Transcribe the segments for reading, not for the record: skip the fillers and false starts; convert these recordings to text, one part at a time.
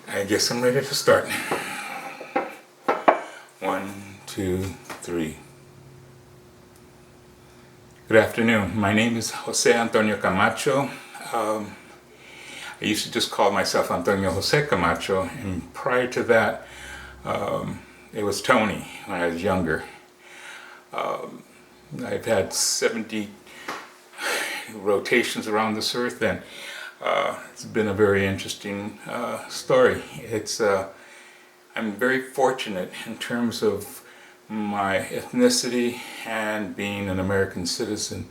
I guess I'm ready to start. 1, 2, 3. Good afternoon. My name is Jose Antonio Camacho. I used to just call myself Antonio Jose Camacho, and prior to that, it was Tony when I was younger. I've had 70 rotations around this earth, and it's been a very interesting story. I'm very fortunate in terms of my ethnicity and being an American citizen,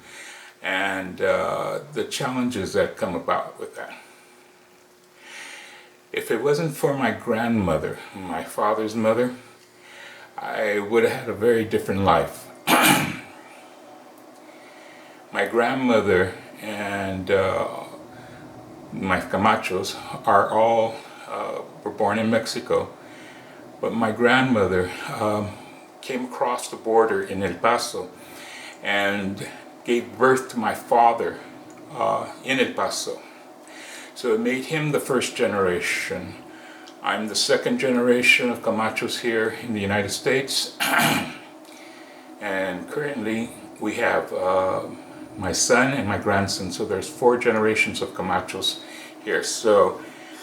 and the challenges that come about with that. If it wasn't for my grandmother, my father's mother, I would have had a very different life. My grandmother and my Camachos are all were born in Mexico, but my grandmother came across the border in El Paso and gave birth to my father in El Paso. So it made him the first generation. I'm the second generation of Camachos here in the United States, and currently we have my son and my grandson, so there's 4 generations of Camachos here. So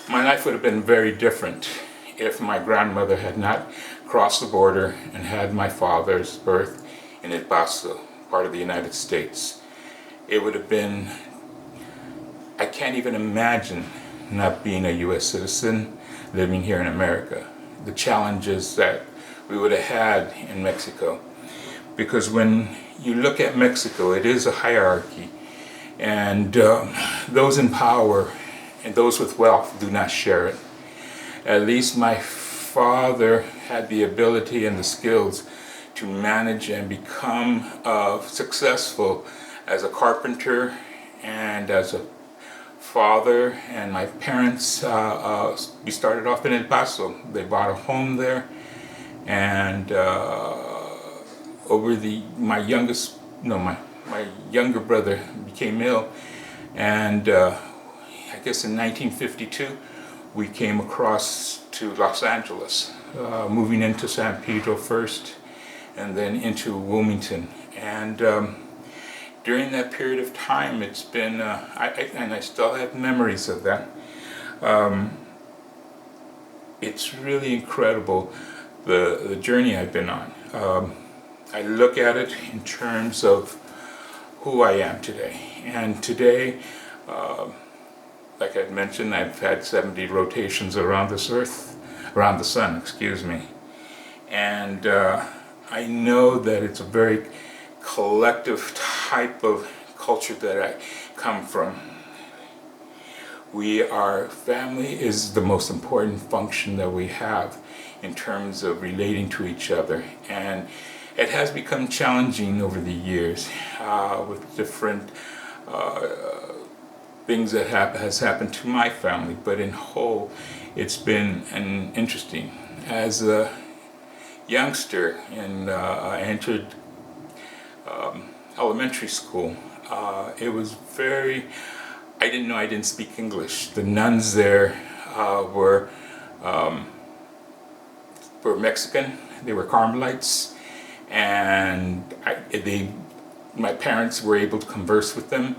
my life would have been very different if my grandmother had not crossed the border and had my father's birth in El Paso, part of the United States. It would have been, I can't even imagine not being a US citizen living here in America. The challenges that we would have had in Mexico. Because when you look at Mexico, it is a hierarchy, and those in power and those with wealth do not share it. At least my father had the ability and the skills to manage and become successful as a carpenter and as a father. And my parents, we started off in El Paso. They bought a home there, and my younger brother became ill, and I guess in 1952 we came across to Los Angeles, moving into San Pedro first and then into Wilmington. And during that period of time, it's been and I still have memories of that. It's really incredible the journey I've been on. I look at it in terms of who I am today. And today, like I'd mentioned, I've had 70 rotations around this earth, around the sun, excuse me. And I know that it's a very collective type of culture that I come from. Family is the most important function that we have in terms of relating to each other. And it has become challenging over the years with different things that has happened to my family, but in whole, it's been interesting. As a youngster, and I entered elementary school, it was I didn't know I didn't speak English. The nuns there were Mexican. They were Carmelites. And my parents were able to converse with them,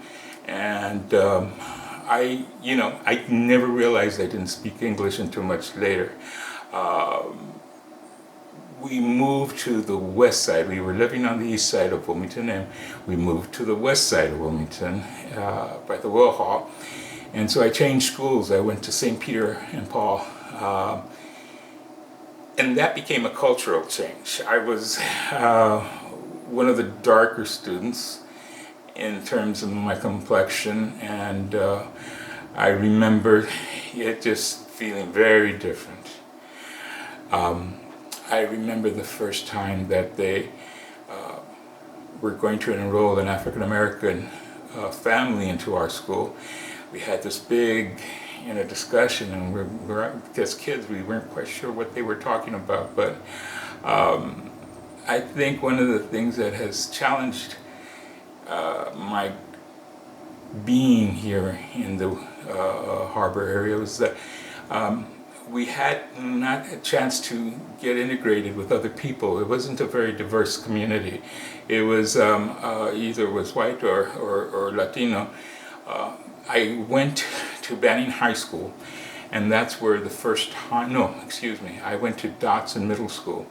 and I never realized I didn't speak English until much later. We moved to the west side. We were living on the east side of Wilmington, and we moved to the west side of Wilmington by the Will Hall. And so I changed schools. I went to St. Peter and Paul. And that became a cultural change. I was one of the darker students in terms of my complexion, and I remember it just feeling very different. I remember the first time that they were going to enroll an African American family into our school. We had this big discussion, and we're as kids, we weren't quite sure what they were talking about, but I think one of the things that has challenged my being here in the harbor area was that we had not a chance to get integrated with other people. It wasn't a very diverse community. It was either was white or Latino. I went to Banning High School, and that's where the first time, no, excuse me, I went to Dotson Middle School.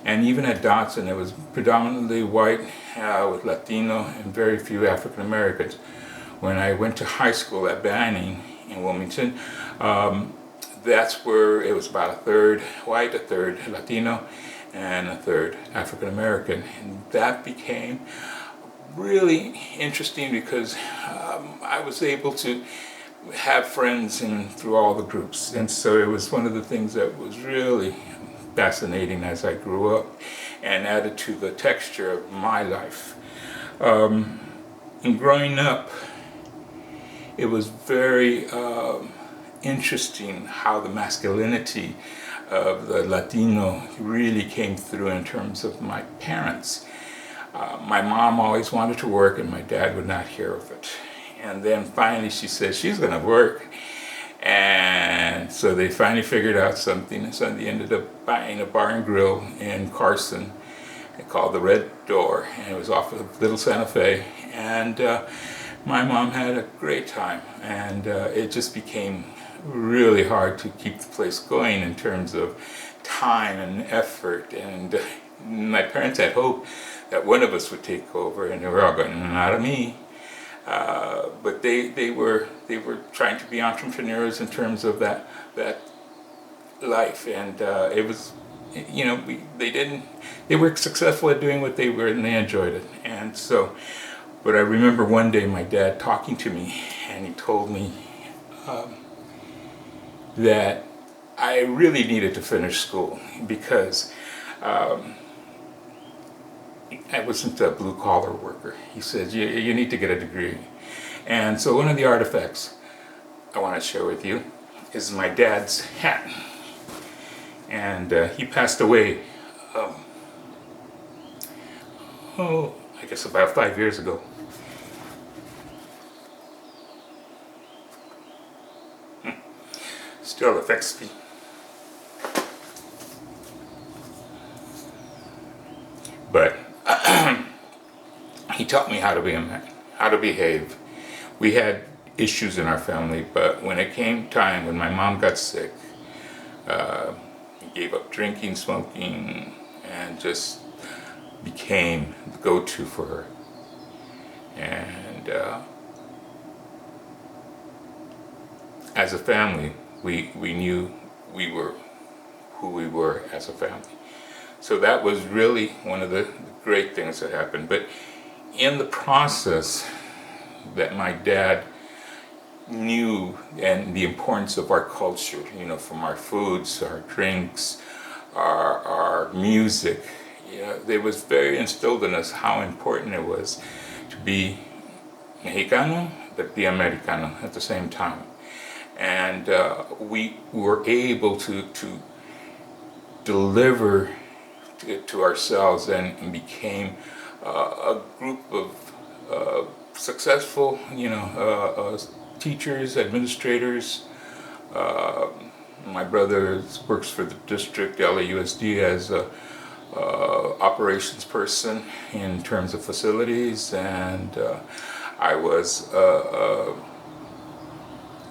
And even at Dotson, it was predominantly white with Latino and very few African Americans. When I went to high school at Banning in Wilmington, that's where it was about a third white, a third Latino, and a third African American. And that became really interesting because I was able to have friends through all the groups. And so it was one of the things that was really fascinating as I grew up and added to the texture of my life. In growing up, it was very interesting how the masculinity of the Latino really came through in terms of my parents. My mom always wanted to work and my dad would not hear of it. And then finally she said she's going to work. And so they finally figured out something, and so they ended up buying a bar and grill in Carson called the Red Door, and it was off of Little Santa Fe. And my mom had a great time, and it just became really hard to keep the place going in terms of time and effort. And my parents had hoped that one of us would take over, and they were all going, not me. But they were trying to be entrepreneurs in terms of that life, and it was, you know, they were successful at doing what they were, and they enjoyed it. And so, but I remember one day my dad talking to me, and he told me that I really needed to finish school because I wasn't a blue-collar worker. He said, you need to get a degree. And so one of the artifacts I want to share with you is my dad's hat. And he passed away, I guess about 5 years ago. Still affects me. But he taught me how to be a man, how to behave. We had issues in our family, but when it came time, when my mom got sick, he gave up drinking, smoking, and just became the go-to for her. And as a family, we knew we were who we were as a family. So that was really one of the great things that happened. But in the process that my dad knew and the importance of our culture, you know, from our foods, our drinks, our music, you know, it was very instilled in us how important it was to be Mexicano, but be Americano at the same time. And we were able to deliver it to ourselves and became a group of successful, you know, teachers, administrators. My brother works for the district, LAUSD, as a operations person in terms of facilities, and I was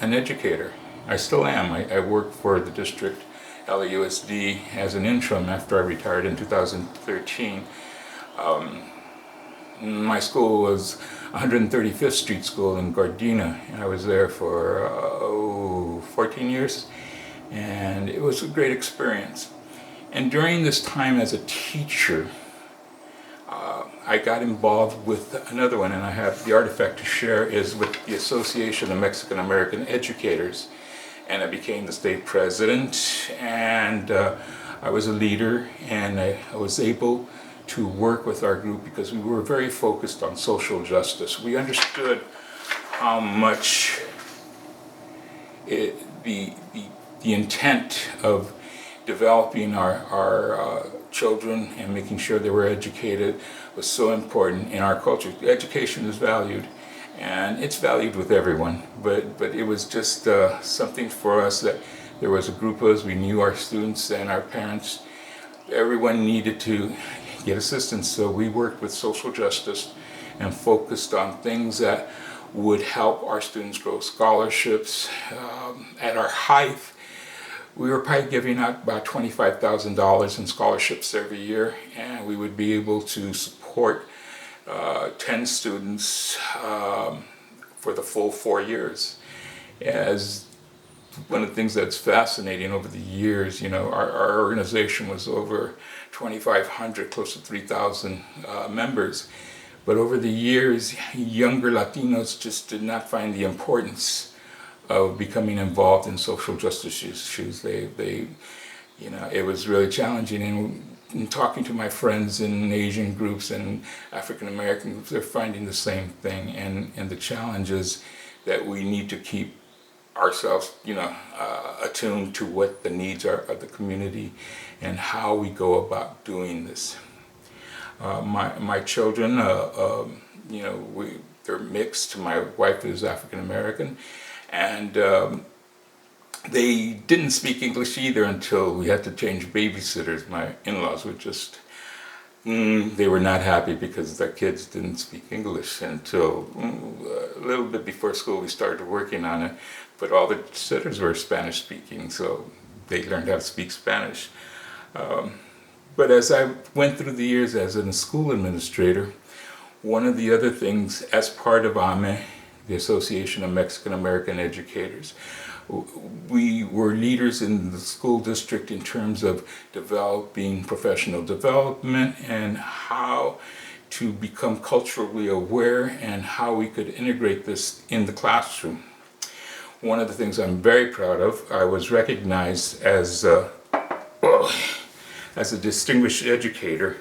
an educator. I still am. I work for the district LAUSD as an interim after I retired in 2013. My school was 135th Street School in Gardena. I was there for 14 years, and it was a great experience. And during this time as a teacher, I got involved with another one, and I have the artifact to share, is with the Association of Mexican American Educators. And I became the state president, and I was a leader, and I was able to work with our group because we were very focused on social justice. We understood how much the intent of developing our children and making sure they were educated was so important in our culture. Education is valued, and it's valued with everyone. But it was just something for us that there was a group of us. We knew our students and our parents. Everyone needed to get assistance, so we worked with social justice and focused on things that would help our students grow. Scholarships. At our height, we were probably giving out about $25,000 in scholarships every year, and we would be able to support 10 students for the full 4 years. As one of the things that's fascinating over the years, our organization was over 2,500, close to 3,000 members. But over the years, younger Latinos just did not find the importance of becoming involved in social justice issues. It was really challenging. And in talking to my friends in Asian groups and African American groups, they're finding the same thing. And the challenge is that we need to keep ourselves, attuned to what the needs are of the community and how we go about doing this. My children, they're mixed. My wife is African American, and they didn't speak English either until we had to change babysitters. My in-laws were just, they were not happy because their kids didn't speak English until a little bit before school we started working on it. But all the sitters were Spanish speaking, so they learned how to speak Spanish. But as I went through the years as a school administrator, one of the other things, as part of AME, the Association of Mexican American Educators, we were leaders in the school district in terms of developing professional development and how to become culturally aware and how we could integrate this in the classroom. One of the things I'm very proud of, I was recognized as a distinguished educator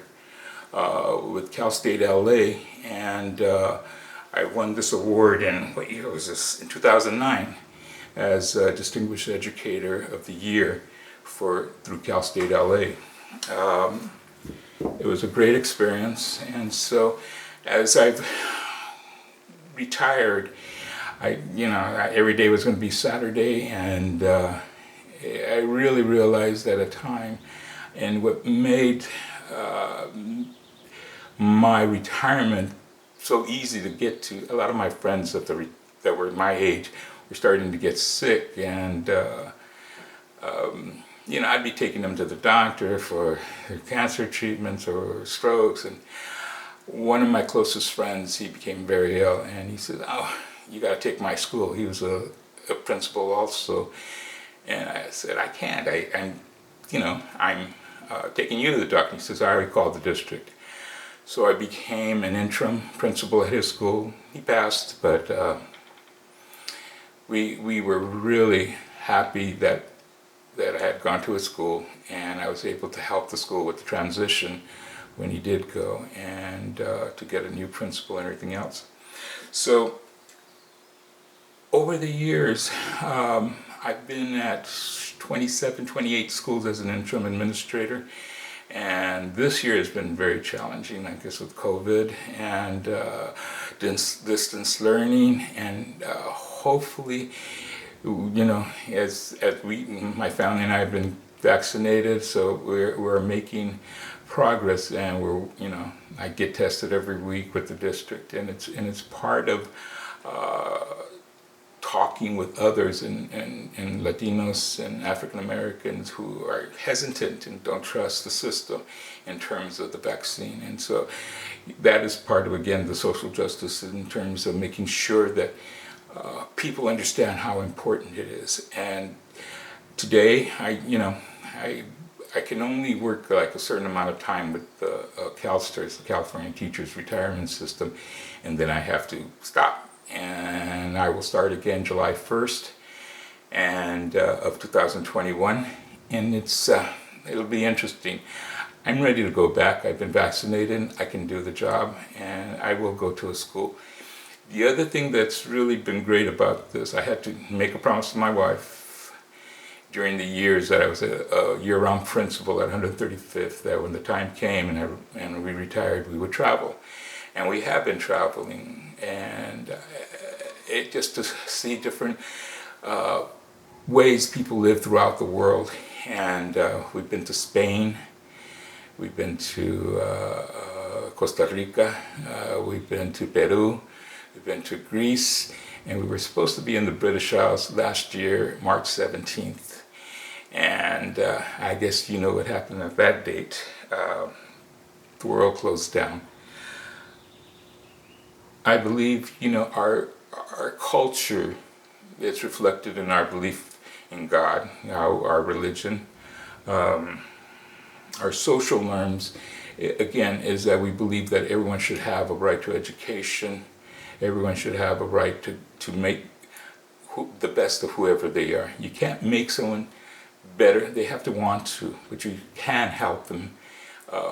with Cal State LA, and I won this award in, what year was this? In 2009, as a Distinguished Educator of the Year through Cal State LA. It was a great experience, and so as I've retired, every day was going to be Saturday, and I really realized at a time, and what made my retirement so easy to get to, a lot of my friends that were my age were starting to get sick, and I'd be taking them to the doctor for their cancer treatments or strokes, and one of my closest friends, he became very ill, and he said, "Oh, you got to take my school." He was a principal also, and I said, "I can't. I'm taking you to the doctor." He says, "I already called the district." So I became an interim principal at his school. He passed, but we were really happy that I had gone to his school, and I was able to help the school with the transition when he did go, and to get a new principal and everything else. So over the years, I've been at 27, 28 schools as an interim administrator, and this year has been very challenging, I guess, with COVID and distance learning, and hopefully, as my family and I have been vaccinated, so we're making progress, and I get tested every week with the district, and it's part of talking with others and Latinos and African Americans who are hesitant and don't trust the system in terms of the vaccine. And so that is part of, again, the social justice in terms of making sure that people understand how important it is. And today, I can only work like a certain amount of time with the CalSTRS, the California Teachers Retirement System, and then I have to stop. And I will start again July 1st of 2021, and it'll be interesting. I'm ready to go back. I've been vaccinated. I can do the job, and I will go to a school. The other thing that's really been great about this, I had to make a promise to my wife during the years that I was a year-round principal at 135th, that when the time came and we retired, we would travel. And we have been traveling, and just to see different ways people live throughout the world. And we've been to Spain, we've been to Costa Rica, we've been to Peru, we've been to Greece, and we were supposed to be in the British Isles last year, March 17th. And I guess you know what happened at that date. The world closed down. I believe, our culture is reflected in our belief in God, our religion. Our social norms, again, is that we believe that everyone should have a right to education. Everyone should have a right to make the best of whoever they are. You can't make someone better. They have to want to, but you can help them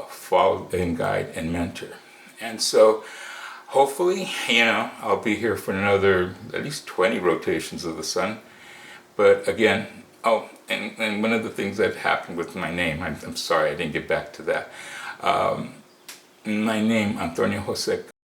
follow and guide and mentor. And so hopefully, I'll be here for another at least 20 rotations of the sun. But again, and one of the things that happened with my name, I'm sorry I didn't get back to that. My name, Antonio Jose